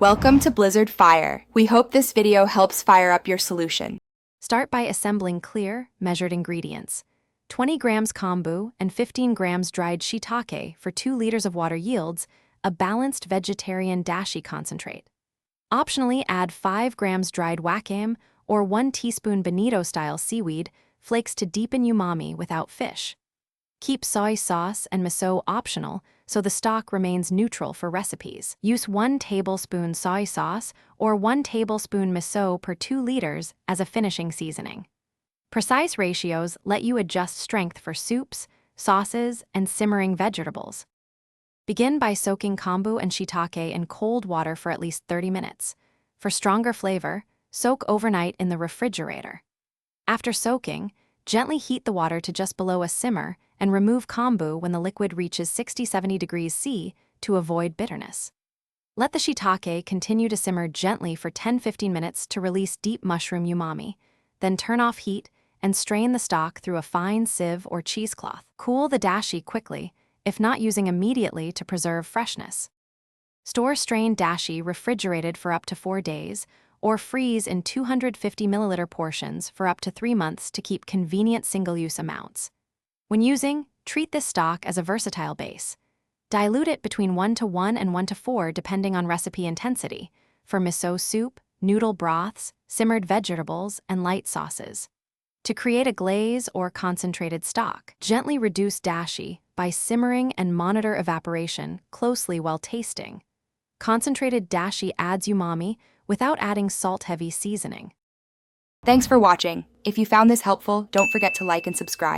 Welcome to Blizzard Fire. We hope this video helps fire up your solution. Start by assembling clear, measured ingredients. 20 grams kombu and 15 grams dried shiitake for 2 liters of water yields a balanced vegetarian dashi concentrate. Optionally, add 5 grams dried wakame or 1 teaspoon bonito-style seaweed flakes to deepen umami without fish. Keep soy sauce and miso optional so the stock remains neutral for recipes. Use 1 tablespoon soy sauce or 1 tablespoon miso per 2 liters as a finishing seasoning. Precise ratios let you adjust strength for soups, sauces, and simmering vegetables. Begin by soaking kombu and shiitake in cold water for at least 30 minutes. For stronger flavor, soak overnight in the refrigerator. After soaking, gently heat the water to just below a simmer and remove kombu when the liquid reaches 60-70 degrees C to avoid bitterness. Let the shiitake continue to simmer gently for 10-15 minutes to release deep mushroom umami, then turn off heat and strain the stock through a fine sieve or cheesecloth. Cool the dashi quickly, if not using immediately to preserve freshness. Store strained dashi refrigerated for up to 4 days, or freeze in 250 milliliter portions for up to 3 months to keep convenient single-use amounts. When using, treat this stock as a versatile base. Dilute it between 1:1 and 1:4 depending on recipe intensity, for miso soup, noodle broths, simmered vegetables, and light sauces. To create a glaze or concentrated stock, gently reduce dashi by simmering and monitor evaporation closely while tasting. Concentrated dashi adds umami without adding salt-heavy seasoning. Thanks for watching. If you found this helpful, don't forget to like and subscribe.